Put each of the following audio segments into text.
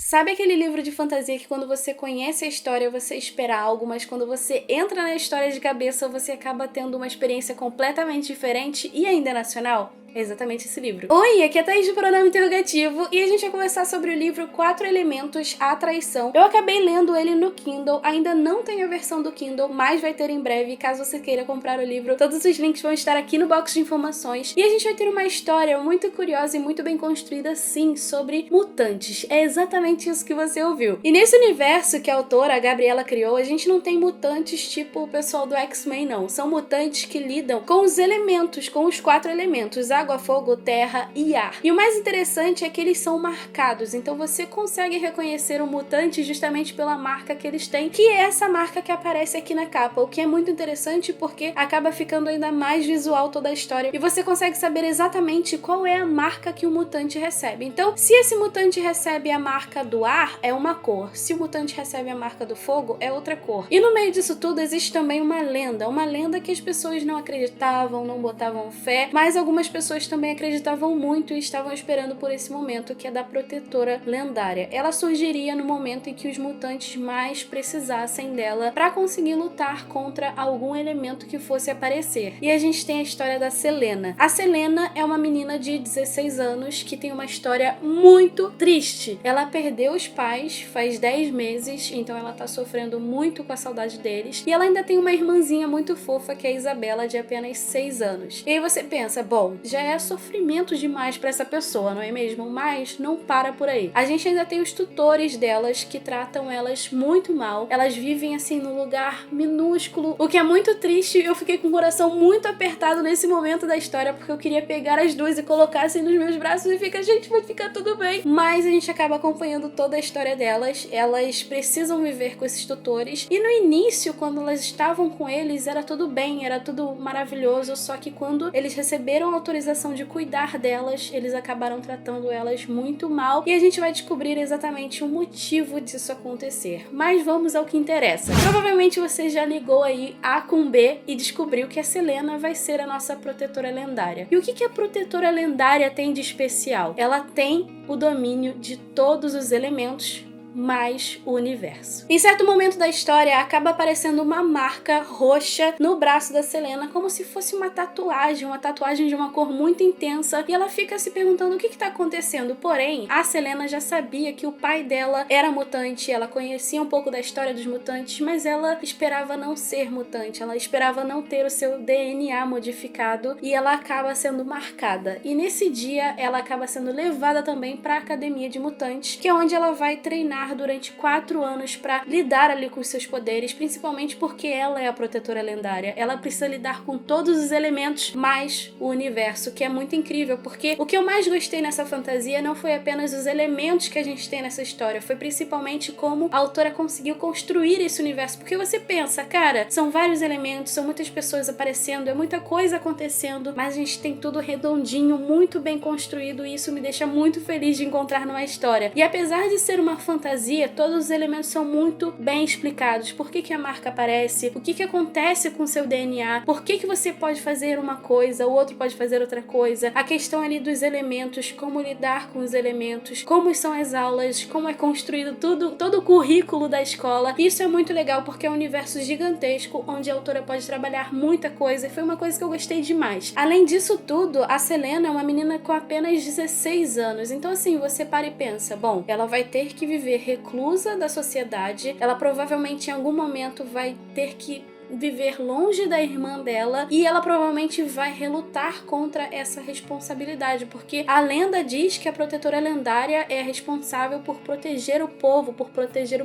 Sabe aquele livro de fantasia que quando você conhece a história você espera algo, mas quando você entra na história de cabeça você acaba tendo uma experiência completamente diferente e ainda nacional? É exatamente esse livro. Oi, aqui é a Thaís do Pronome Interrogativo e a gente vai conversar sobre o livro 4 Elementos à Traição. Eu acabei lendo ele no Kindle, ainda não tenho a versão do Kindle, mas vai ter em breve, caso você queira comprar o livro. Todos os links vão estar aqui no box de informações. E a gente vai ter uma história muito curiosa e muito bem construída, sim, sobre mutantes. É exatamente isso que você ouviu. E nesse universo que a autora, a Gabriela, criou, a gente não tem mutantes tipo o pessoal do X-Men, não. São mutantes que lidam com os elementos, com os 4 elementos: água, fogo, terra e ar. E o mais interessante é que eles são marcados, então você consegue reconhecer o mutante justamente pela marca que eles têm, que é essa marca que aparece aqui na capa, o que é muito interessante porque acaba ficando ainda mais visual toda a história e você consegue saber exatamente qual é a marca que o mutante recebe. Então, se esse mutante recebe a marca do ar, é uma cor. Se o mutante recebe a marca do fogo, é outra cor. E no meio disso tudo existe também uma lenda que as pessoas não acreditavam, não botavam fé, mas algumas pessoas também acreditavam muito e estavam esperando por esse momento, que é da protetora lendária. Ela surgiria no momento em que os mutantes mais precisassem dela para conseguir lutar contra algum elemento que fosse aparecer. E a gente tem a história da Selena. A Selena é uma menina de 16 anos que tem uma história muito triste. Ela perdeu os pais faz 10 meses, então ela tá sofrendo muito com a saudade deles. E ela ainda tem uma irmãzinha muito fofa, que é a Isabela, de apenas 6 anos. E aí você pensa, bom, já é sofrimento demais pra essa pessoa, não é mesmo? Mas não para por aí. A gente ainda tem os tutores delas, que tratam elas muito mal. Elas vivem assim num lugar minúsculo, o que é muito triste. Eu fiquei com o coração muito apertado nesse momento da história, porque eu queria pegar as duas e colocar assim nos meus braços e ficar, gente, vai ficar tudo bem. Mas a gente acaba acompanhando toda a história delas. Elas precisam viver com esses tutores. E no início, quando elas estavam com eles, era tudo bem, era tudo maravilhoso. Só que quando eles receberam a autorização de cuidar delas, eles acabaram tratando elas muito mal. E a gente vai descobrir exatamente o motivo disso acontecer. Mas vamos ao que interessa. Provavelmente você já ligou aí A com B e descobriu que a Selena vai ser a nossa protetora lendária. E o que a protetora lendária tem de especial? Ela tem o domínio de todos os elementos mais o universo. Em certo momento da história, acaba aparecendo uma marca roxa no braço da Selena, como se fosse uma tatuagem de uma cor muito intensa, e ela fica se perguntando o que está acontecendo. Porém, a Selena já sabia que o pai dela era mutante, ela conhecia um pouco da história dos mutantes, mas ela esperava não ser mutante, ela esperava não ter o seu DNA modificado, e ela acaba sendo marcada. E nesse dia, ela acaba sendo levada também para a Academia de Mutantes, que é onde ela vai treinar durante 4 anos para lidar ali com os seus poderes, principalmente porque ela é a protetora lendária. Ela precisa lidar com todos os elementos, mais o universo, que é muito incrível, porque o que eu mais gostei nessa fantasia não foi apenas os elementos que a gente tem nessa história, foi principalmente como a autora conseguiu construir esse universo, porque você pensa, cara, são vários elementos, são muitas pessoas aparecendo, é muita coisa acontecendo, mas a gente tem tudo redondinho, muito bem construído, e isso me deixa muito feliz de encontrar numa história. E apesar de ser uma fantasia, todos os elementos são muito bem explicados. Por que a marca aparece, o que acontece com o seu DNA, por que você pode fazer uma coisa, o outro pode fazer outra coisa, a questão ali dos elementos, como lidar com os elementos, como são as aulas, como é construído tudo, todo o currículo da escola. Isso é muito legal porque é um universo gigantesco onde a autora pode trabalhar muita coisa, e foi uma coisa que eu gostei demais. Além disso tudo, a Selena é uma menina com apenas 16 anos, então assim, você para e pensa, bom, ela vai ter que viver reclusa da sociedade, ela provavelmente em algum momento vai ter que viver longe da irmã dela, e ela provavelmente vai relutar contra essa responsabilidade, porque a lenda diz que a protetora lendária é responsável por proteger o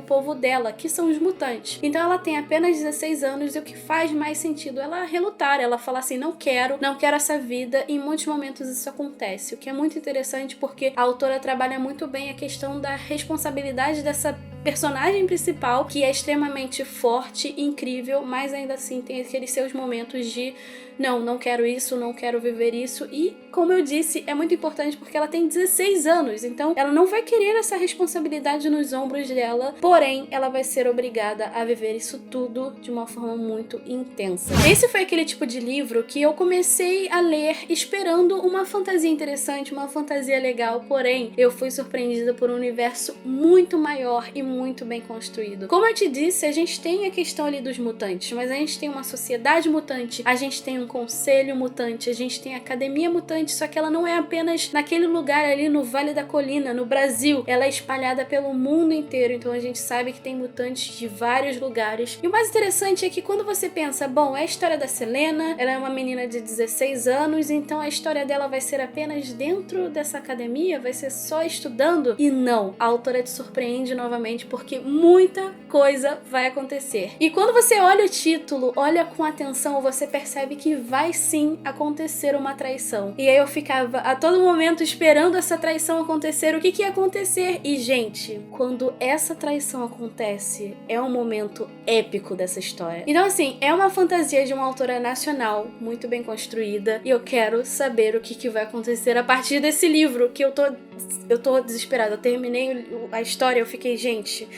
povo dela, que são os mutantes. Então ela tem apenas 16 anos, e o que faz mais sentido ela relutar, ela fala assim, não quero essa vida, e em muitos momentos isso acontece, o que é muito interessante porque a autora trabalha muito bem a questão da responsabilidade dessa personagem principal, que é extremamente forte, incrível, mas ainda assim tem aqueles seus momentos de não quero isso, não quero viver isso. E, como eu disse, é muito importante porque ela tem 16 anos, então ela não vai querer essa responsabilidade nos ombros dela, porém, ela vai ser obrigada a viver isso tudo de uma forma muito intensa. Esse foi aquele tipo de livro que eu comecei a ler esperando uma fantasia interessante, uma fantasia legal, porém, eu fui surpreendida por um universo muito maior e muito bem construído. Como eu te disse, a gente tem a questão ali dos mutantes, mas a gente tem uma sociedade mutante, a gente tem um conselho mutante, a gente tem a academia mutante, só que ela não é apenas naquele lugar ali no Vale da Colina, no Brasil, ela é espalhada pelo mundo inteiro, então a gente sabe que tem mutantes de vários lugares. E o mais interessante é que quando você pensa, bom, é a história da Selena, ela é uma menina de 16 anos, então a história dela vai ser apenas dentro dessa academia, vai ser só estudando? E não, a autora te surpreende novamente porque muita coisa vai acontecer. E quando você olha o título, olha com atenção, você percebe que vai sim acontecer uma traição. E aí eu ficava a todo momento esperando essa traição acontecer, o que ia acontecer? E gente, quando essa traição acontece, é um momento épico dessa história. Então assim, é uma fantasia de uma autora nacional, muito bem construída, e eu quero saber o que vai acontecer a partir desse livro, que eu tô desesperada. Eu terminei a história, eu fiquei, gente,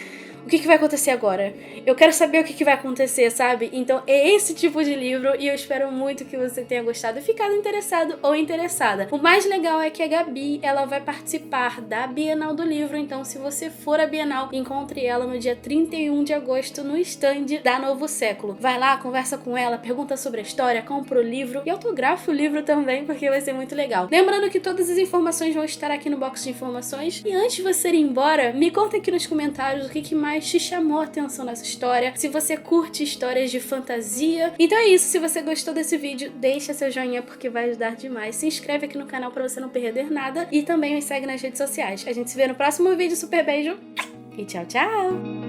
o que vai acontecer agora? Eu quero saber o que vai acontecer, sabe? Então é esse tipo de livro e eu espero muito que você tenha gostado e ficado interessado ou interessada. O mais legal é que a Gabi, ela vai participar da Bienal do Livro, então se você for à Bienal, encontre ela no dia 31 de agosto no stand da Novo Século. Vai lá, conversa com ela, pergunta sobre a história, compra o livro e autografa o livro também, porque vai ser muito legal. Lembrando que todas as informações vão estar aqui no box de informações. E antes de você ir embora, me conta aqui nos comentários o que mais te chamou a atenção nessa história, se você curte histórias de fantasia. Então é isso, se você gostou desse vídeo, deixa seu joinha porque vai ajudar demais. Se inscreve aqui no canal pra você não perder nada e também me segue nas redes sociais. A gente se vê no próximo vídeo, super beijo e tchau, tchau!